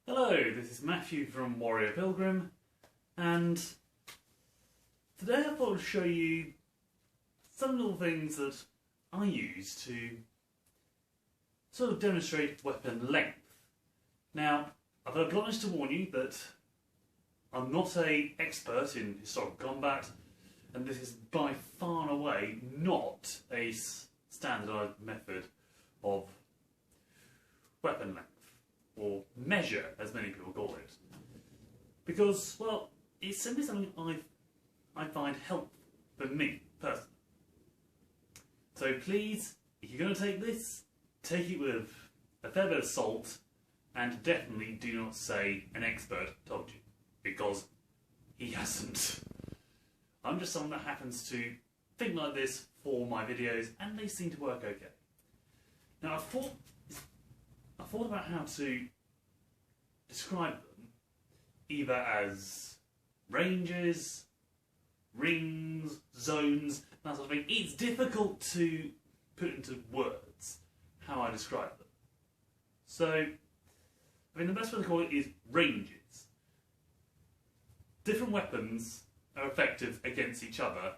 Hello, this is Matthew from Warrior Pilgrim, and today I thought I'd show you some little things that I use to sort of demonstrate weapon length. Now, I've got obliged to warn you that I'm not an expert in historical combat, and this is by far and away not a standardised method of weapon length, or measure, as many people call it. Because, well, it's simply something I find helpful for me, personally. So please, if you're going to take this, take it with a fair bit of salt, and definitely do not say an expert told you, because he hasn't. I'm just someone that happens to think like this for my videos, and they seem to work okay. Now, I thought about how to describe them, either as ranges, rings, zones, that sort of thing. It's difficult to put into words how I describe them. So, I mean, the best way to call it is ranges. Different weapons are effective against each other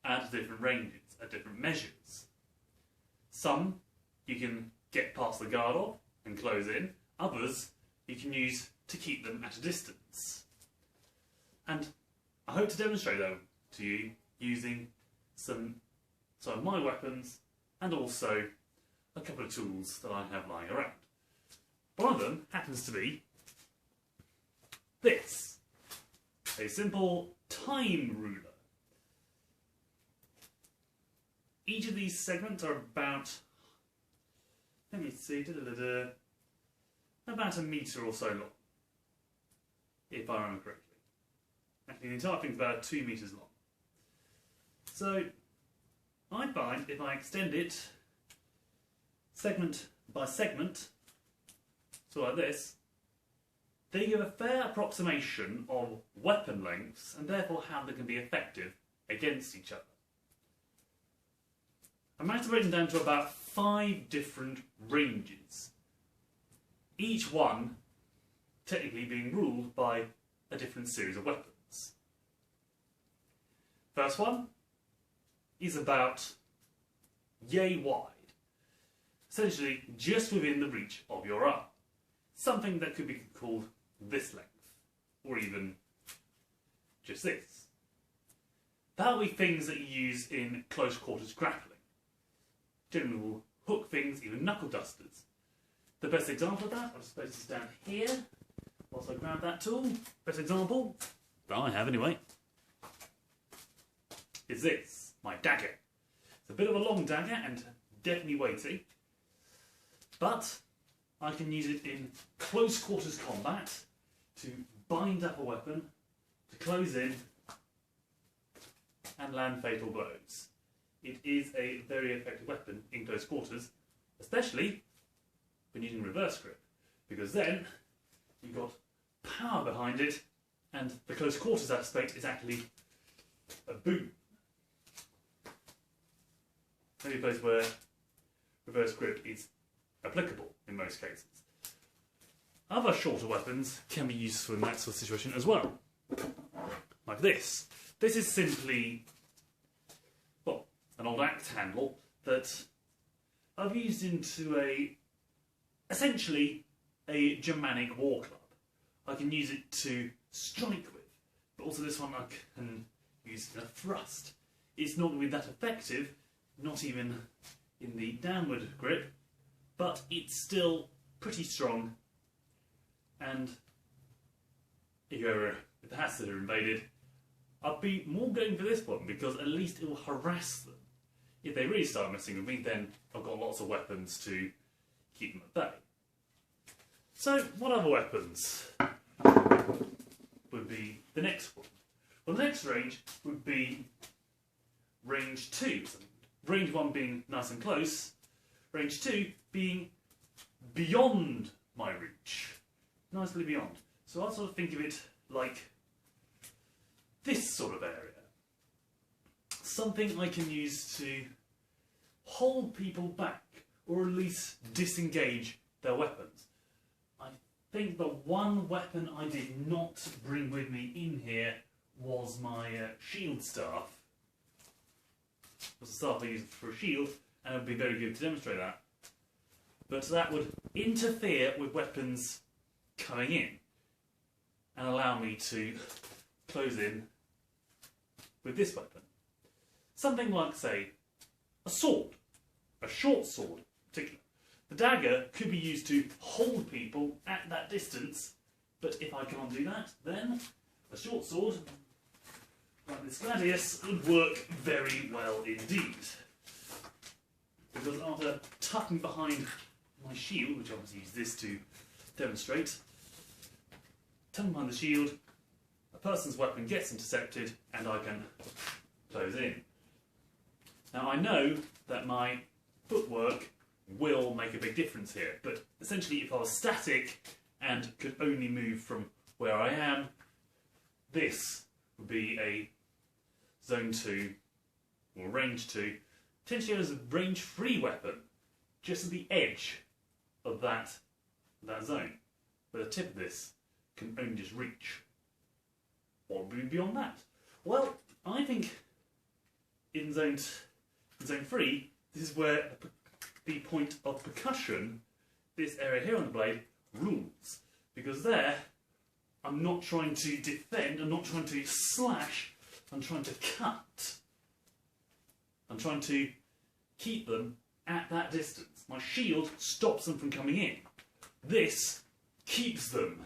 at different ranges, at different measures. Some you can get past the guard of and close in, others you can use to keep them at a distance. And I hope to demonstrate them to you using some of my weapons and also a couple of tools that I have lying around. One of them happens to be this, a simple time ruler. Each of these segments are about, let me see, about a metre or so long, if I remember correctly. Actually, the entire thing's about 2 metres long. So, I find if I extend it segment by segment, so like this, they give a fair approximation of weapon lengths and therefore how they can be effective against each other. I managed to break them down to about 5 different ranges, each one technically being ruled by a different series of weapons. First one is about yay wide, essentially just within the reach of your arm. Something that could be called this length, or even just this. That'll be things that you use in close quarters grappling. Generally will hook things, even knuckle dusters. The best example of that, I suppose, is down here, whilst I grab that tool. Best example, that I have anyway, is this, my dagger. It's a bit of a long dagger and definitely weighty, but I can use it in close quarters combat to bind up a weapon, to close in and land fatal blows. It is a very effective weapon in close quarters, especially when using reverse grip, because then you've got power behind it and the close quarters aspect is actually a boon. Maybe a place where reverse grip is applicable in most cases. Other shorter weapons can be useful in that sort of situation as well. Like this. This is simply, well, an old axe handle that I've used into essentially a Germanic war club. I can use it to strike with, but also this one I can use in a thrust. It's not going to be that effective, not even in the downward grip, but it's still pretty strong, and if the Hassad are invaded, I'd be more going for this one, because at least it will harass them. If they really start messing with me, then I've got lots of weapons to keep them at bay. So, what other weapons would be the next one? Well, the next range would be range 2. So range 1 being nice and close, range 2 being beyond my reach. Nicely beyond. So I sort of think of it like this sort of area. Something I can use to hold people back, or at least disengage their weapons. I think the one weapon I did not bring with me in here was my shield staff. It was the staff I used for a shield, and it would be very good to demonstrate that. But that would interfere with weapons coming in and allow me to close in with this weapon. Something like, say, a sword, a short sword in particular. The dagger could be used to hold people at that distance, but if I can't do that, then a short sword like this gladius would work very well indeed. Because after tucking behind my shield, which I obviously use this to demonstrate, tucking behind the shield, a person's weapon gets intercepted and I can close in. Now I know that my footwork will make a big difference here, but essentially if I was static and could only move from where I am, this would be a zone 2 or range 2, potentially as a range 3 weapon, just at the edge of that zone, where the tip of this can only just reach. What would be beyond that? Well, I think in zone 3, this is where the point of percussion, this area here on the blade, rules. Because there, I'm not trying to defend, I'm not trying to slash, I'm trying to cut. I'm trying to keep them at that distance. My shield stops them from coming in. This keeps them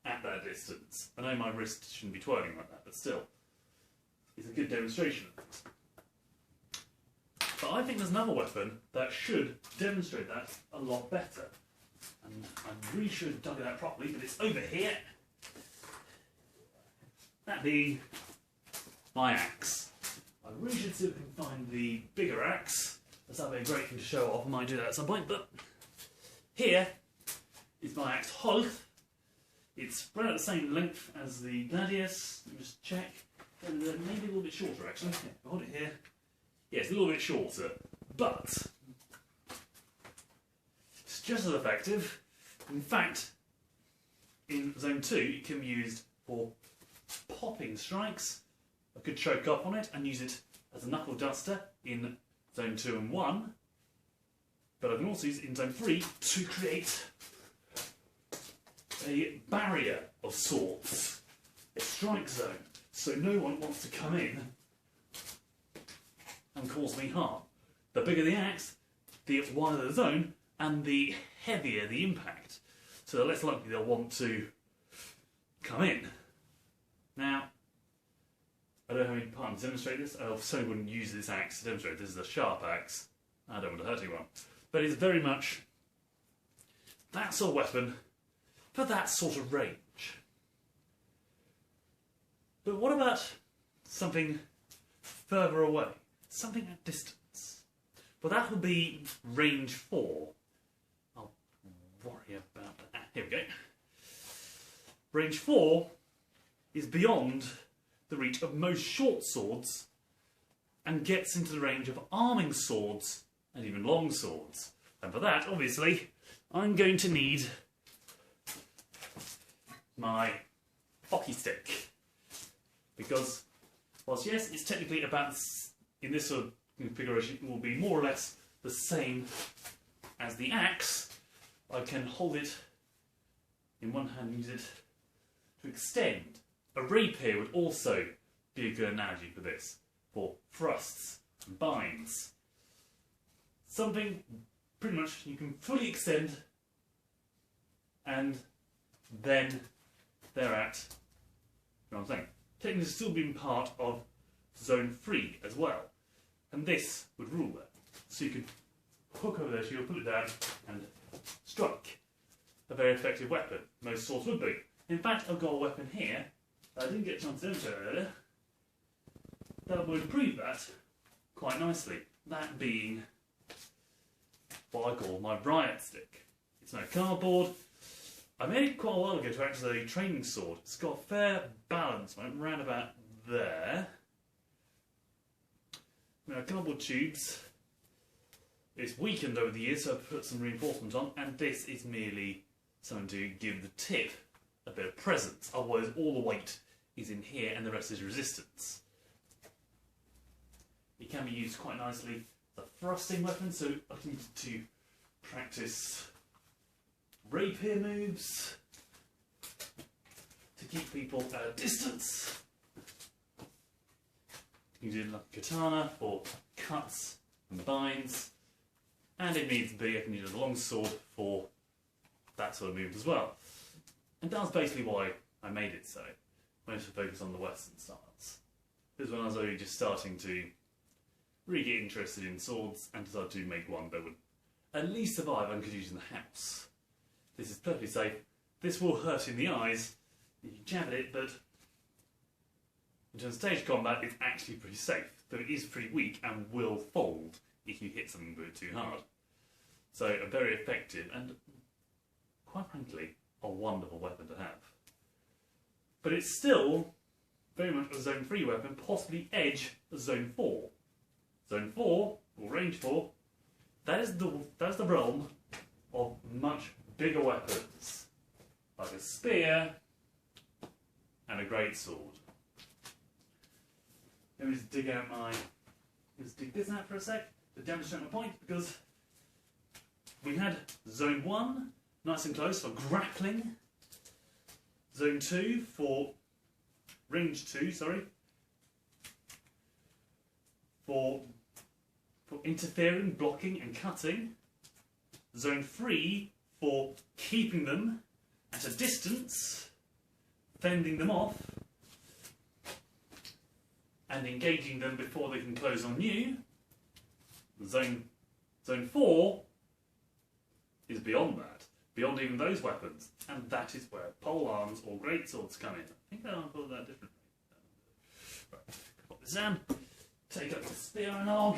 at that distance. I know my wrist shouldn't be twirling like that, but still, it's a good demonstration of it. But I think there's another weapon that should demonstrate that a lot better. And I really should have dug it out properly, but it's over here. That being my axe. I really should see if I can find the bigger axe. That'd be a great thing to show off. I might do that at some point, but here is my axe Holt. It's about the same length as the Gladius. Let me just check. And maybe a little bit shorter actually. Yeah, hold it here. Yeah, it's a little bit shorter, but it's just as effective. In fact, in zone 2, it can be used for popping strikes. I could choke up on it and use it as a knuckle duster in zone 2 and 1, but I can also use it in zone 3 to create a barrier of sorts, a strike zone, so no one wants to come in and cause me harm. The bigger the axe, the wider the zone, and the heavier the impact. So the less likely they'll want to come in. Now, I don't have any partners to demonstrate this. I certainly wouldn't use this axe to demonstrate. This is a sharp axe. I don't want to hurt anyone. But it's very much that sort of weapon for that sort of range. But what about something further away? Something at distance. Well, that will be range 4. I'll worry about that. Here we go. Range 4 is beyond the reach of most short swords and gets into the range of arming swords and even long swords. And for that, obviously, I'm going to need my hockey stick. Because, whilst yes, it's technically about, in this sort of configuration, it will be more or less the same as the axe, I can hold it in one hand and use it to extend. A rapier would also be a good analogy for this, for thrusts and binds. Something pretty much you can fully extend and then thereat, you know what I'm saying, technically still being part of zone 3 as well. And this would rule that. So you could hook over their shield, put it down and strike. A very effective weapon. Most swords would be. In fact, I've got a weapon here I didn't get a chance to demonstrate earlier. That would improve that quite nicely. That being what I call my riot stick. It's made of cardboard. I made it quite a while ago to act as a training sword. It's got fair balance. I went round about there. Cardboard tubes. It's weakened over the years, so I've put some reinforcement on, and this is merely something to give the tip a bit of presence. Otherwise, all the weight is in here and the rest is resistance. It can be used quite nicely as a thrusting weapon, so I need to practice rapier moves to keep people at a distance. You can do like katana for cuts and binds, and if needs be, I can use a long sword for that sort of move as well. And that's basically why I made it so. I wanted to focus on the Western styles. Because when I was only just starting to really get interested in swords and decided to make one that would at least survive and could use in the house. This is perfectly safe. This will hurt in the eyes. You can jab at it, but in terms of stage combat, it's actually pretty safe. Though it is pretty weak and will fold if you hit something with it too hard. So a very effective and, quite frankly, a wonderful weapon to have. But it's still very much a Zone 3 weapon, possibly edge of Zone 4. Zone 4, or range 4, that's the realm of much bigger weapons, like a spear and a greatsword. Let me just dig this out for a sec to demonstrate my point, because we had Zone 1, nice and close for grappling. Zone 2 for range 2, sorry, for interfering, blocking and cutting. Zone 3 for keeping them at a distance, fending them off and engaging them before they can close on you. Zone 4 is beyond that, beyond even those weapons, and that is where pole arms or greatswords come in. I think I'll put that differently. Right, put this down, take up the spear analog.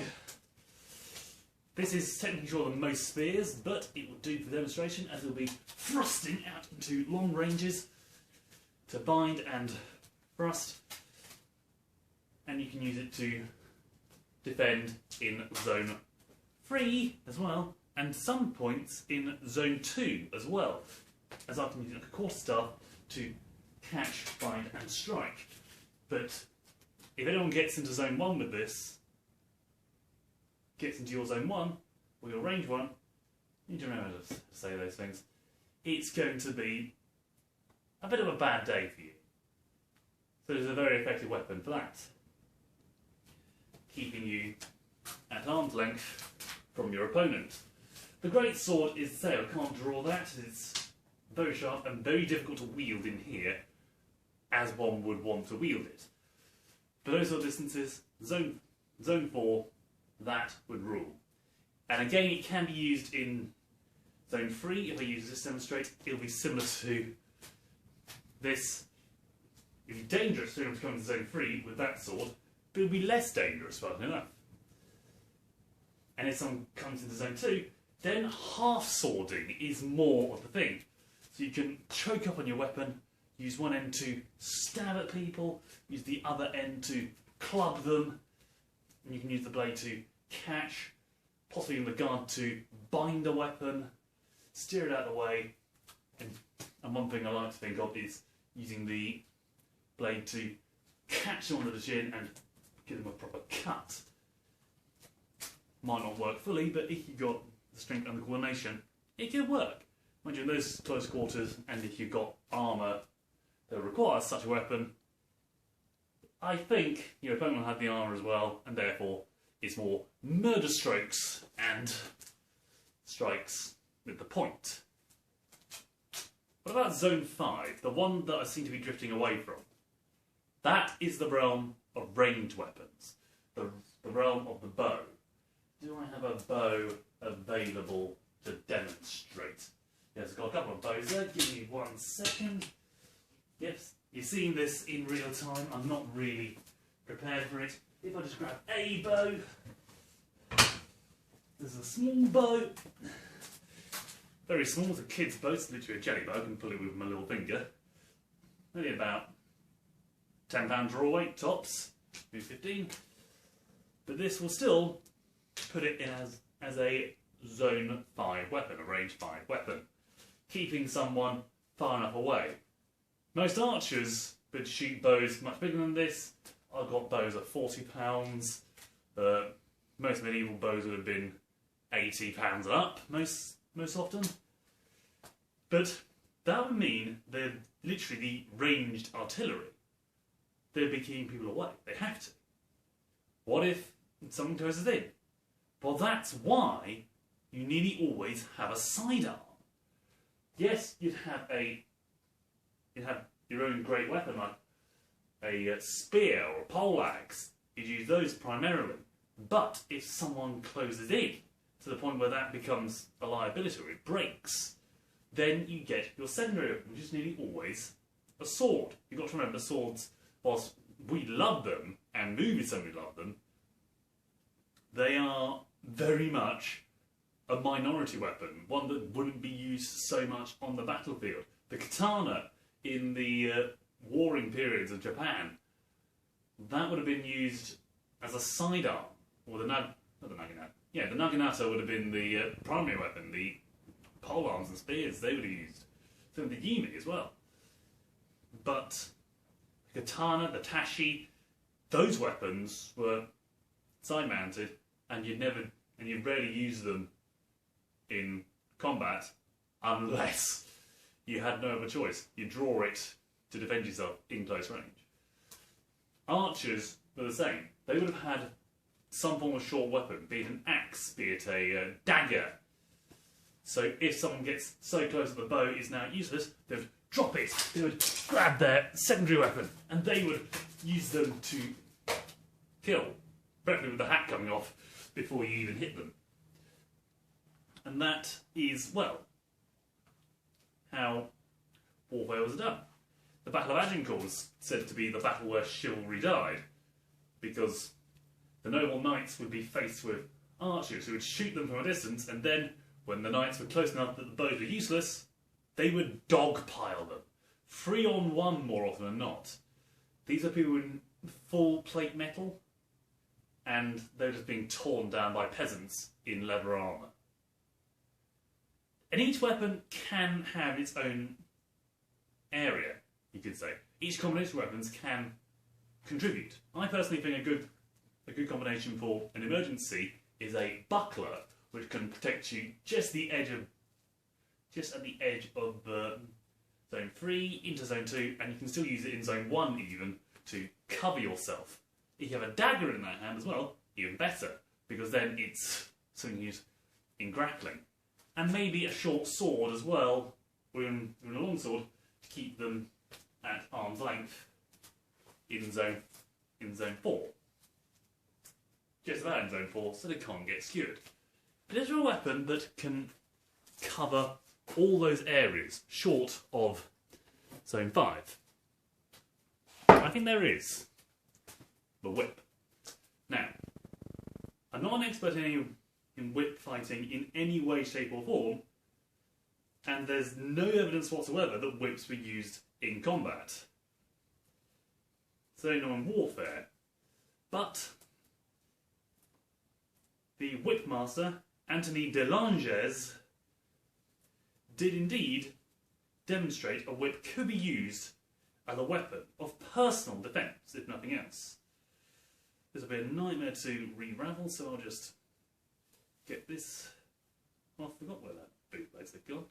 This is technically shorter than most spears, but it will do for demonstration, as it will be thrusting out into long ranges to bind and thrust, and you can use it to defend in Zone 3 as well, and some points in Zone 2 as well, as I can use it like a quarterstaff to catch, bind and strike. But if anyone gets into Zone 1 with this, gets into your Zone 1, or your range 1, you need to remember to say those things, it's going to be a bit of a bad day for you. So it's a very effective weapon for that, keeping you at arm's length from your opponent. The greatsword is the same. I can't draw that. It's very sharp and very difficult to wield in here, as one would want to wield it. For those sort of distances, Zone 4, that would rule. And again, it can be used in Zone 3. If I use this to demonstrate, it'll be similar to this. It'll be dangerous for anyone to come into Zone 3 with that sword, but it'll be less dangerous, funnily enough. And if someone comes into Zone 2, then half-swording is more of the thing. So you can choke up on your weapon, use one end to stab at people, use the other end to club them, and you can use the blade to catch, possibly in the guard to bind a weapon, steer it out of the way, and one thing I like to think of is using the blade to catch them under the chin and give them a proper cut. Might not work fully, but if you've got the strength and the coordination, it can work. Mind you, in those close quarters, and if you've got armour that requires such a weapon, I think your opponent will have the armour as well, and therefore it's more murder strokes and strikes with the point. What about Zone 5, the one that I seem to be drifting away from? That is the realm of ranged weapons, the realm of the bow. Do I have a bow available to demonstrate? Yes, I've got a couple of bows there. Give me 1 second. Yes, you're seeing this in real time. I'm not really prepared for it. If I just grab a bow, there's a small bow. Very small, it's a kid's bow. It's literally a jelly bow. I can pull it with my little finger. Only about £10 draw weight, tops, maybe 15. But this will still put it in as a Zone 5 weapon, a range 5 weapon. keeping someone far enough away. Most archers would shoot bows much bigger than this. I've got bows at £40. Most medieval bows would have been £80 and up, most often. But that would mean they're literally the ranged artillery. They'd be keeping people away. They have to. What if someone closes in? Well, that's why you nearly always have a sidearm. Yes, you'd have your own great weapon like a spear or a poleaxe. You'd use those primarily. But if someone closes in to the point where that becomes a liability or it breaks, then you get your secondary weapon, which is nearly always a sword. You've got to remember, swords, whilst we love them, and movies certainly love them, they are very much a minority weapon, one that wouldn't be used so much on the battlefield. The katana in the warring periods of Japan, that would have been used as a sidearm, or the naginata would have been the primary weapon. The polearms and spears they would have used. So the yumi as well. But the katana, the tashi, those weapons were side-mounted, and you'd rarely use them in combat unless you had no other choice. You draw it to defend yourself in close range. Archers were the same. They would have had some form of short weapon, be it an axe, be it a dagger. So if someone gets so close that the bow is now useless, they would drop it, they would grab their secondary weapon, and they would use them to kill, preferably with the hat coming off before you even hit them. And that is, well, how warfare was done. The Battle of Agincourt was said to be the battle where chivalry died, because the noble knights would be faced with archers who would shoot them from a distance, and then, when the knights were close enough that the bows were useless, they would dogpile them. 3-on-1 more often than not. These are people in full plate metal, and they're just being torn down by peasants in leather armour. And each weapon can have its own area, you could say. Each combination of weapons can contribute. I personally think a good combination for an emergency is a buckler, which can protect you just at the edge of Zone 3 into Zone 2, and you can still use it in Zone 1 even to cover yourself. If you have a dagger in that hand as well, even better, because then it's something used in grappling. And maybe a short sword as well, or even a long sword, to keep them at arm's length in Zone 4. Just about in Zone 4, so they can't get skewered. But is there a weapon that can cover all those areas, short of Zone 5? I think there is. The whip. Now, I'm not an expert in whip fighting in any way, shape or form, and there's no evidence whatsoever that whips were used in combat. Certainly not in warfare. But the whipmaster, Anthony de Langes, did indeed demonstrate a whip could be used as a weapon of personal defence, if nothing else. This will be a nightmare to re-ravel, so I'll just get this. Oh, I forgot where that bootlace had gone.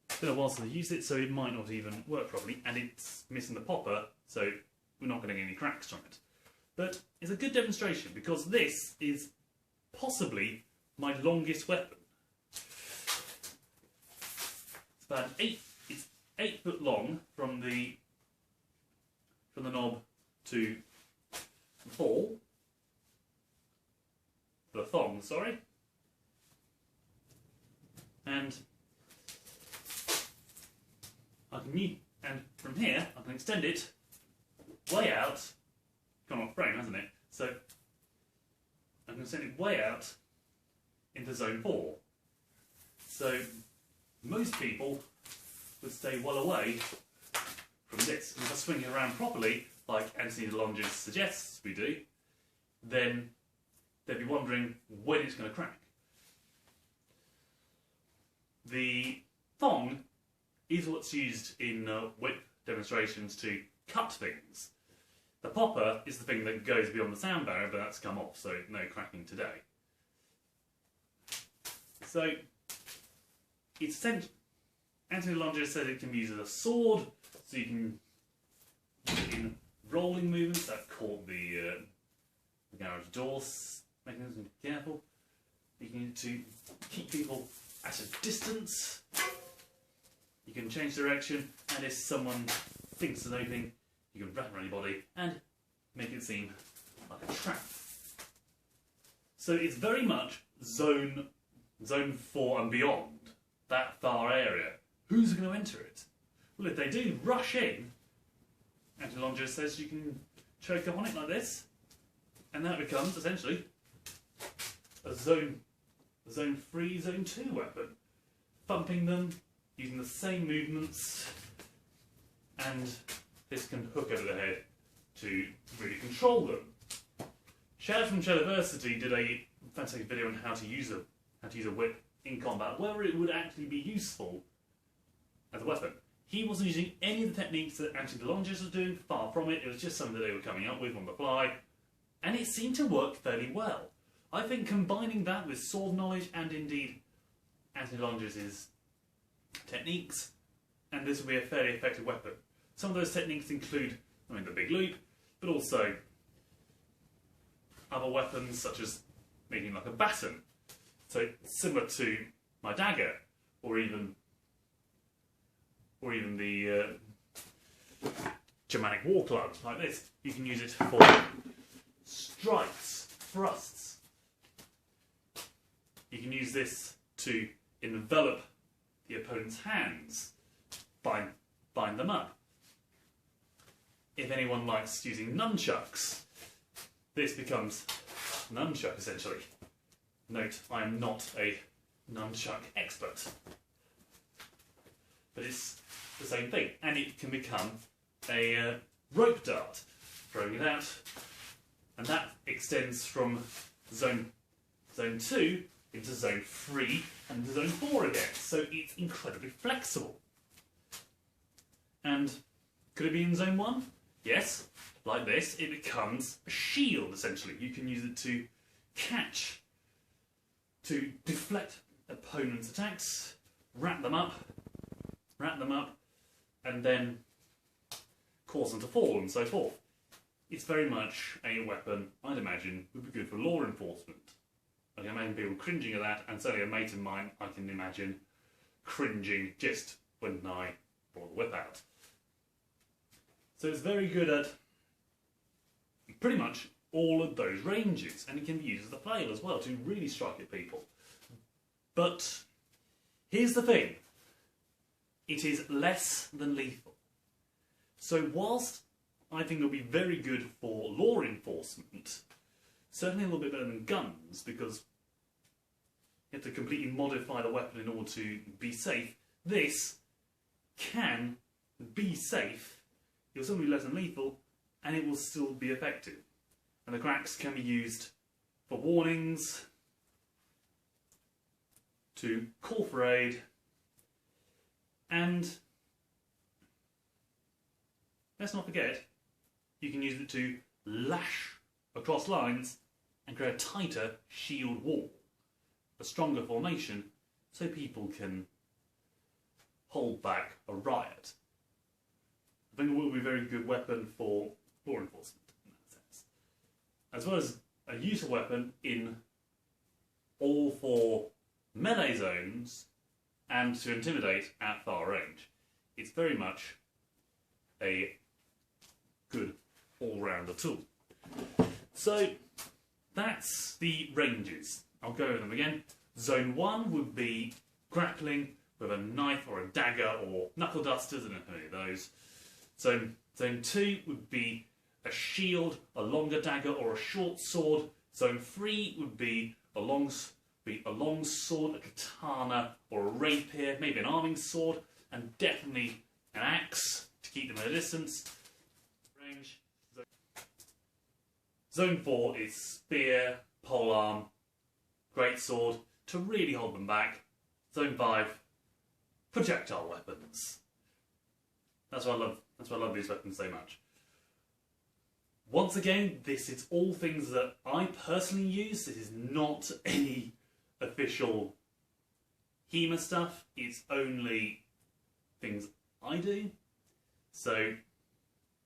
It's been a while since I used it, so it might not even work properly, and it's missing the popper, so we're not getting any cracks from it. But it's a good demonstration, because this is possibly my longest weapon. It's about 8 foot long from the knob to the thong, sorry. And from here I can extend it way out. Gone off frame, hasn't it? So I can extend it way out into Zone 4. So most people would stay well away from this. And if I swing it around properly, like Anthony de Langes suggests we do, then they'd be wondering when it's going to crack. The thong is what's used in whip demonstrations to cut things. The popper is the thing that goes beyond the sound barrier, but that's come off, so no cracking today. So, it's essential. Anthony Longer said it can be used as a sword, so you can use it in rolling movements. That caught the garage doors mechanism, be careful. You can use it to keep people at a distance. You can change direction, and if someone thinks there's an opening, you can wrap around your body and make it seem like a trap. So it's very much zone 4 and beyond, that far area. Who's going to enter it? Well, if they do rush in, Anthony Longer says you can choke up on it like this, and that becomes essentially a zone 3, zone 2 weapon. Thumping them, using the same movements, and this can hook over the head to really control them. Chad from Chadiversity did a fantastic video on how to use a whip in combat, whether it would actually be useful as a weapon. He wasn't using any of the techniques that Anthony Longer was doing, far from it. It was just something that they were coming up with on the fly, and it seemed to work fairly well. I think combining that with sword knowledge and indeed Anthony Longer's techniques, and this will be a fairly effective weapon. Some of those techniques include, the big loop, but also other weapons such as making like a baton. So similar to my dagger, or even the Germanic war club like this. You can use it for strikes, thrusts. You can use this to envelop the opponent's hands, bind them up. If anyone likes using nunchucks, this becomes a nunchuck essentially. Note, I am not a nunchuck expert, but it's the same thing, and it can become a rope dart, throwing it out, and that extends from zone 2 into zone 3 and into zone 4 again, so it's incredibly flexible. And could it be in zone 1? Yes, like this, it becomes a shield essentially. You can use it to catch, to deflect opponents' attacks, wrap them up, and then cause them to fall and so forth. It's very much a weapon I'd imagine would be good for law enforcement. I can imagine people cringing at that, and certainly a mate of mine I can imagine cringing just when I brought the whip out. So it's very good at pretty much all of those ranges, and it can be used as a flail as well to really strike at people. But here's the thing, it is less than lethal. So whilst I think it'll be very good for law enforcement, certainly a little bit better than guns, because you have to completely modify the weapon in order to be safe. This can be safe, it'll still be less than lethal, and it will still be effective. And the cracks can be used for warnings, to call for aid, and let's not forget, you can use it to lash across lines and create a tighter shield wall, a stronger formation, so people can hold back a riot. I think it will be a very good weapon for law enforcement in that sense, as well as a useful weapon in all 4 melee zones and to intimidate at far range. It's very much a good all-rounder tool. So that's the ranges. I'll go over them again. Zone 1 would be grappling with a knife or a dagger or knuckle dusters, I don't know any of those. Zone 2 would be a shield, a longer dagger or a short sword. Zone 3 would be a long sword, a katana or a rapier, maybe an arming sword, and definitely an axe to keep them at a distance. Range. Zone 4 is spear, polearm, greatsword to really hold them back. Zone 5, projectile weapons. That's why I love these weapons so much. Once again, this is all things that I personally use. This is not any official HEMA stuff. It's only things I do. So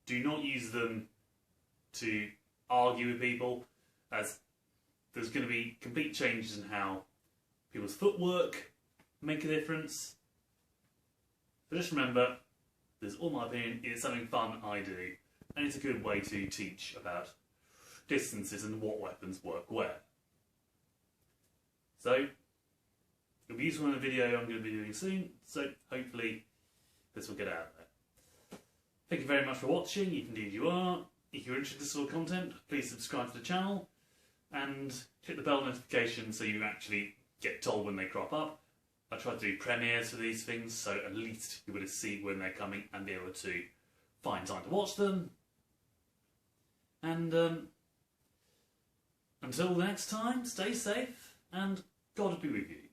do not use them to argue with people, as there's going to be complete changes in how people's footwork make a difference. But just remember, this is all my opinion. It's something fun I do, and it's a good way to teach about distances and what weapons work where. So, it'll be useful in a video I'm going to be doing soon, so hopefully this will get out there. Thank you very much for watching, if indeed you are. If you're interested in this sort of content, please subscribe to the channel and hit the bell notification so you actually get told when they crop up. I try to do premieres for these things, so at least you're able to see when they're coming and be able to find time to watch them. And until next time, stay safe and God be with you.